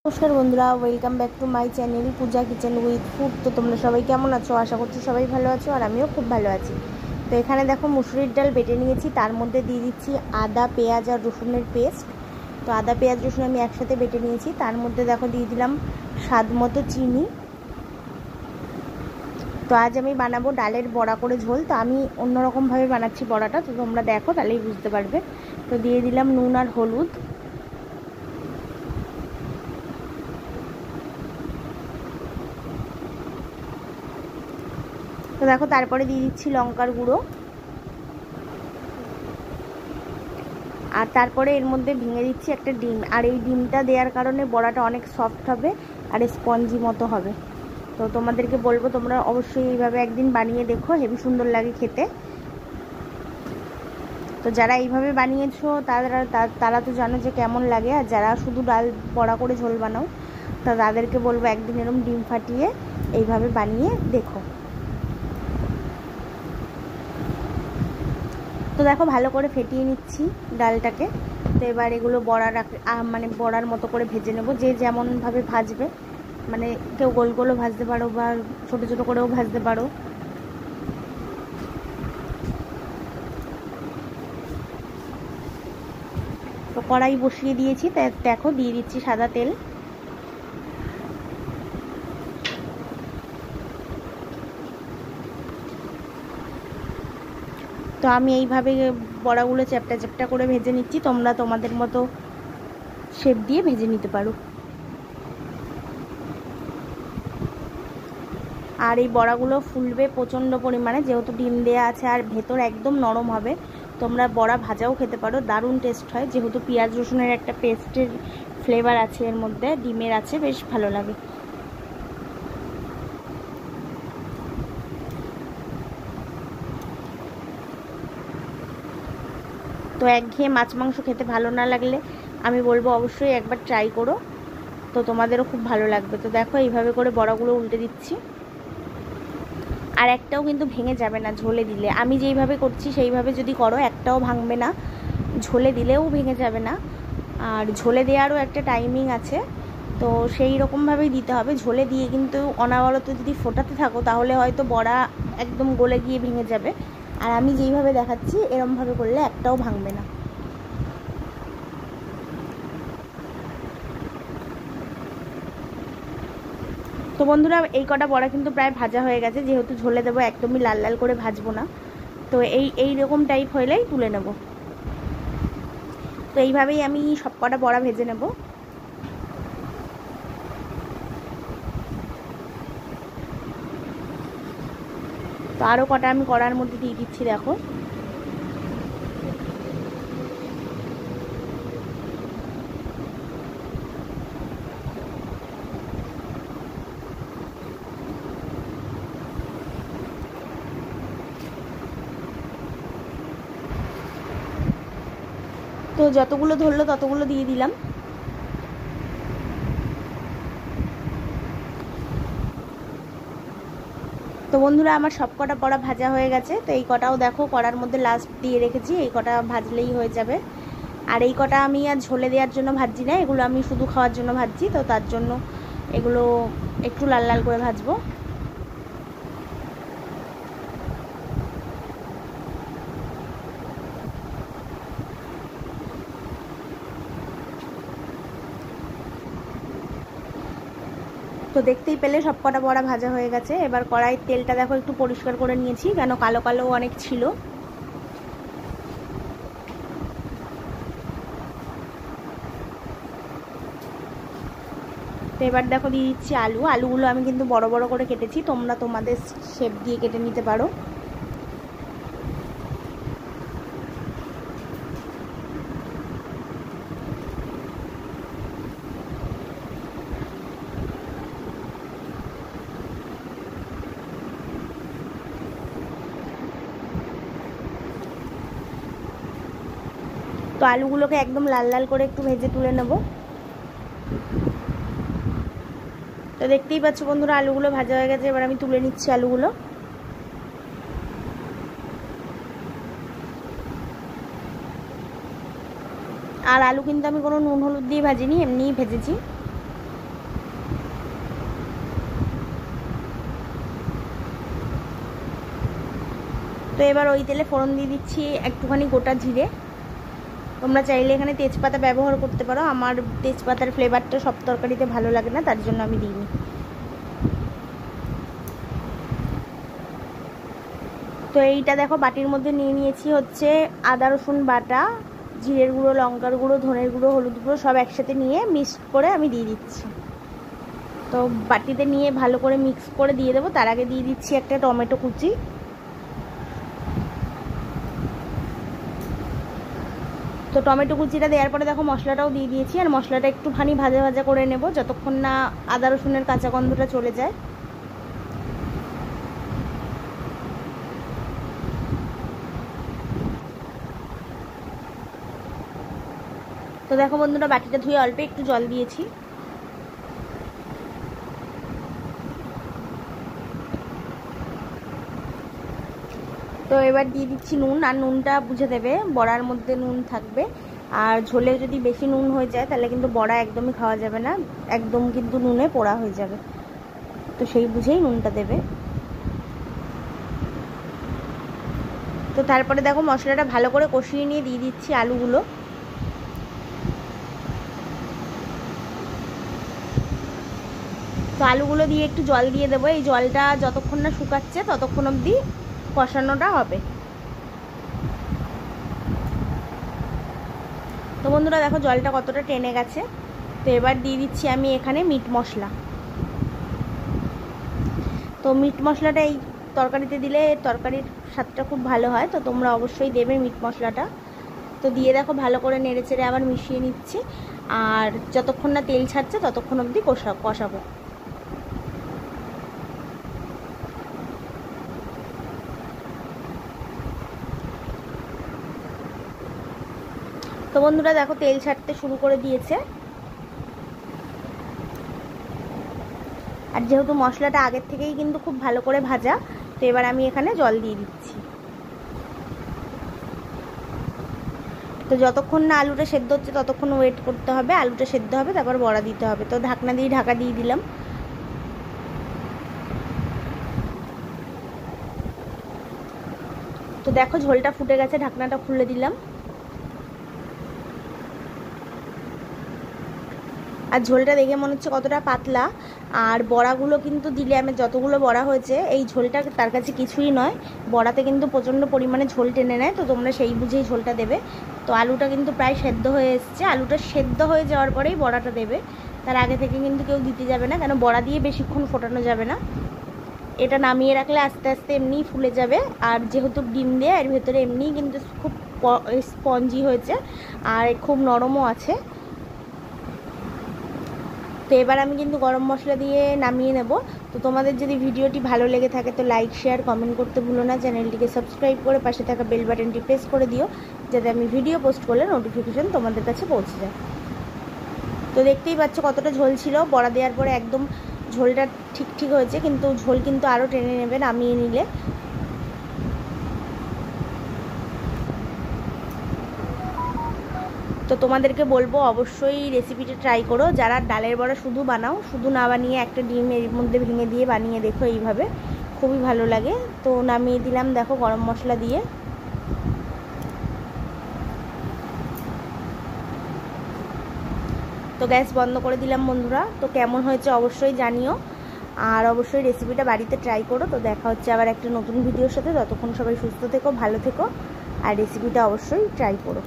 নমস্কার বন্ধুরা, welcome back to my channel Puja kitchen with food. তো তোমরা সবাই কেমন আছো? আশা করছি সবাই ভালো আছো, আর আমিও খুব ভালো আছি। তো এখানে দেখো মুসুরির ডাল বেটে নিয়েছি, তার মধ্যে দিয়ে দিচ্ছি আদা, পেঁয়াজ আর রসুনের পেস্ট। তো আদা, পেঁয়াজ, রসুন আমি একসাথে বেটে নিয়েছি। তার মধ্যে দেখো দিয়ে দিলাম স্বাদ মতো চিনি। তো আজ আমি বানাবো ডালের বড়া করে ঝোল। তো আমি অন্যরকমভাবে বানাচ্ছি বড়াটা, তো তোমরা দেখো তাহলেই বুঝতে পারবে। তো দিয়ে দিলাম নুন আর হলুদ। তো দেখো তারপরে দিয়ে দিচ্ছি লঙ্কার গুঁড়ো, আর তারপরে এর মধ্যে ভেঙে দিচ্ছি একটা ডিম। আর এই ডিমটা দেওয়ার কারণে বড়াটা অনেক সফট হবে আর স্পঞ্জি মতো হবে। তো তোমাদেরকে বলবো তোমরা অবশ্যই এইভাবে একদিন বানিয়ে দেখো, হেবি সুন্দর লাগে খেতে। তো যারা এইভাবে বানিয়েছো তারা তো জানো যে কেমন লাগে, আর যারা শুধু ডাল বড়া করে ঝোল বানাও তা তাদেরকে বলবো একদিন এরকম ডিম ফাটিয়ে এইভাবে বানিয়ে দেখো। তো দেখো ভালো করে ফেটিয়ে নিচ্ছি ডালটাকে। তো এবার এগুলো বড়ার মতো করে ভেজে নেব, যে যেমনভাবে ভাজবে। মানে কেউ গোল গোলও ভাজতে পারো বা ছোটো ছোটো করেও ভাজতে পারো। তো কড়াই বসিয়ে দিয়েছি, দেখো দিয়ে দিচ্ছি সাদা তেল। তো আমি এইভাবে বড়াগুলো চ্যাপটা চ্যাপটা করে ভেজে নিচ্ছি, তোমরা তোমাদের মতো শেপ দিয়ে ভেজে নিতে পারো। আর এই বড়াগুলো ফুলবে প্রচণ্ড পরিমাণে, যেহেতু ডিম দেওয়া আছে আর ভেতর একদম নরম হবে। তোমরা বড়া ভাজাও খেতে পারো, দারুণ টেস্ট হয়, যেহেতু পেঁয়াজ রসুনের একটা পেস্টের ফ্লেভার আছে এর মধ্যে, ডিমের আছে, বেশ ভালো লাগে। তো একঘেয়ে মাছ মাংস খেতে ভালো না লাগলে আমি বলবো অবশ্যই একবার ট্রাই করো, তো তোমাদেরও খুব ভালো লাগবে। তো দেখো এইভাবে করে বড়াগুলো উল্টে দিচ্ছি, আর একটাও কিন্তু ভেঙে যাবে না ঝোলে দিলে। আমি যেইভাবে করছি সেইভাবে যদি করো একটাও ভাঙবে না, ঝোলে দিলেও ভেঙে যাবে না। আর ঝোলে দেওয়ারও একটা টাইমিং আছে, তো সেই রকমভাবেই দিতে হবে। ঝোলে দিয়ে কিন্তু অনবরত যদি ফোটাতে থাকো তাহলে হয়তো বড়া একদম গলে গিয়ে ভেঙে যাবে। আর আমি যেইভাবে দেখাচ্ছি এরমভাবে করলে একটাও ভাঙবে না। তো বন্ধুরা এই কটা বড়া কিন্তু প্রায় ভাজা হয়ে গেছে, যেহেতু ঝোলে দেবো একদমই লাল লাল করে ভাজবো না। তো এই রকম টাইপ হলেই তুলে নেব। তো এইভাবেই আমি সব কটা বড়া ভেজে নেব। তো আরও কটা আমি কড়ার মধ্যে দিয়ে দিচ্ছি, দেখো। তো যতগুলো ধরলো ততগুলো দিয়ে দিলাম। তো বন্ধুরা আমার সব কটা বড়া ভাজা হয়ে গেছে। তো এই কটাও দেখো কড়ার মধ্যে লাস্ট দিয়ে রেখেছি, এই কটা ভাজলেই হয়ে যাবে। আর এই কটা আমি আর ঝোলে দেওয়ার জন্য ভাজছি না, এগুলো আমি শুধু খাওয়ার জন্য ভাজছি। তো তার জন্য এগুলো একটু লাল লাল করে ভাজবো। তো দেখতেই পেলে সব কটা বড়া ভাজা হয়ে গেছে। এবার কড়াইয়ের তেলটা দেখো একটু পরিষ্কার করে নিয়েছি, কেন কালো কালো অনেক ছিল। তো এবার দেখো দিয়ে দিচ্ছি আলুগুলো আমি কিন্তু বড় বড় করে কেটেছি, তোমরা তোমাদের শেপ দিয়ে কেটে নিতে পারো। তো আলুগুলোকে একদম লাল লাল করে একটু ভেজে তুলে নেব। তো দেখতেই পাচ্ছ বন্ধুরা আলুগুলো ভাজা হয়ে গেছে, এবার আমি তুলে নিচ্ছি আলুগুলো। আর আলু কিন্তু আমি কোনো নুন হলুদ দিয়ে ভাজিনি, এমনিই ভেজেছি। তো এবার ওই তেলে ফোড়ন দিয়ে দিচ্ছি একটুখানি গোটা জিরে। তোমরা চাইলে এখানে তেজপাতা ব্যবহার করতে পারো, আমার তেজপাতার ফ্লেভারটা সব তরকারিতে ভালো লাগে না, তার জন্য আমি দিইনি। তো এইটা দেখো বাটির মধ্যে নিয়ে নিয়েছি হচ্ছে আদা রসুন বাটা, জিরের গুঁড়ো, লঙ্কার গুঁড়ো, ধনের গুঁড়ো, হলুদ গুঁড়ো সব একসাথে নিয়ে মিক্স করে আমি দিয়ে দিচ্ছি। তো বাটিতে নিয়ে ভালো করে মিক্স করে দিয়ে দেবো। তার আগে দিয়ে দিচ্ছি একটা টমেটো কুচি। তো টমেটো কুচিটা দেওয়ার পরে দেখো মশলাটাও দিয়ে দিয়েছি, আর মশলাটা একটুখানি ভাজা ভাজা করে নেব যতক্ষণ না আদা রসুনের কাঁচা গন্ধটা চলে যায়। তো দেখো বন্ধুরা বাটিটা ধুয়ে অল্প একটু জল দিয়েছি। তো এবার দিয়ে দিচ্ছি নুন, আর নুনটা বুঝে দেবে, বড়ার মধ্যে নুন থাকবে, আর ঝোলে যদি বেশি নুন হয়ে যায় তাহলে কিন্তু বড়া একদমই খাওয়া যাবে না, একদম কিন্তু নুনে পোড়া হয়ে যাবে। তো সেই বুঝেই নুনটা দেবে। তো তারপরে দেখো মশলাটা ভালো করে কষিয়ে নিয়ে দিয়ে দিচ্ছি আলুগুলো। তো আলুগুলো দিয়ে একটু জল দিয়ে দেবো, এই জলটা যতক্ষণ না শুকাচ্ছে ততক্ষণ অবধি কষানোটা হবে। তো বন্ধুরা দেখো জলটা কতটা টেনে গেছে। তো এবার দিয়ে দিচ্ছি আমি এখানে মিট মশলা। তো মিট মশলাটা এই তরকারিতে দিলে তরকারির স্বাদটা খুব ভালো হয়, তো তোমরা অবশ্যই দেবে মিট মশলাটা। তো দিয়ে দেখো ভালো করে নেড়ে চেড়ে আবার মিশিয়ে নিচ্ছি, আর যতক্ষণ না তেল ছাড়ছে ততক্ষণ অবধি কষাবো। তো বন্ধুরা দেখো তেল ছাড়তে শুরু করে দিয়েছে, আর যেহেতু মশলাটা আগের থেকেই কিন্তু খুব ভালো করে ভাজা, তো এবার আমি এখানে জল দিয়ে দিচ্ছি। তো যতক্ষণ না আলুটা সেদ্ধ হচ্ছে ততক্ষণ ওয়েট করতে হবে, আলুটা সেদ্ধ হবে তারপর বড়া দিতে হবে। তো ঢাকনা দিয়ে ঢাকা দিয়ে দিলাম। তো দেখো ঝোলটা ফুটে গেছে, ঢাকনাটা খুলে দিলাম। আর ঝোলটা দেখে মনে হচ্ছে কতটা পাতলা, আর বড়াগুলো কিন্তু দিলে আমি যতগুলো বড়া হয়েছে এই ঝোলটা তার কাছে কিছুই নয়, বড়াতে কিন্তু প্রচণ্ড পরিমাণে ঝোল টেনে নেয়, তো তোমরা সেই বুঝেই ঝোলটা দেবে। তো আলুটা কিন্তু প্রায় সেদ্ধ হয়ে এসছে, আলুটা সেদ্ধ হয়ে যাওয়ার পরেই বড়াটা দেবে, তার আগে থেকে কিন্তু কেউ দিতে যাবে না, কেন বড়া দিয়ে বেশিক্ষণ ফোটানো যাবে না। এটা নামিয়ে রাখলে আস্তে আস্তে এমনিই ফুলে যাবে, আর যেহেতু ডিম দেয় এর ভেতরে এমনিই কিন্তু খুব স্পঞ্জি হয়েছে আর খুব নরমও আছে। তো এবার আমি কিন্তু গরম মশলা দিয়ে নামিয়ে নেব। তো তোমাদের যদি ভিডিওটি ভালো লেগে থাকে তো লাইক শেয়ার কমেন্ট করতে ভুলো না, চ্যানেলটিকে সাবস্ক্রাইব করে পাশে থাকা বেল বাটনটি প্রেস করে দিও, যাতে আমি ভিডিও পোস্ট করলে নোটিফিকেশন তোমাদের কাছে পৌঁছে যায়। তো দেখতেই পাচ্ছ কতটা ঝোল ছিল, বড়া দেওয়ার পরে একদম ঝোলটা ঠিক হয়েছে, কিন্তু ঝোল কিন্তু আরও টেনে নেবে নামিয়ে নিলে। তো তোমাদেরকে বলবো অবশ্যই রেসিপিটা ট্রাই করো, যারা ডালের বড়া শুধু বানাও, শুধু না বানিয়ে একটা ডিম এর মধ্যে ভেঙে দিয়ে বানিয়ে দেখো, এইভাবে খুবই ভালো লাগে। তো নামিয়ে দিলাম দেখো গরম মশলা দিয়ে। তো গ্যাস বন্ধ করে দিলাম বন্ধুরা। তো কেমন হয়েছে অবশ্যই জানিও, আর অবশ্যই রেসিপিটা বাড়িতে ট্রাই করো। তো দেখা হচ্ছে আবার একটা নতুন ভিডিওর সাথে, ততক্ষণ সবাই সুস্থ থেকো, ভালো থেকো, আর রেসিপিটা অবশ্যই ট্রাই করো।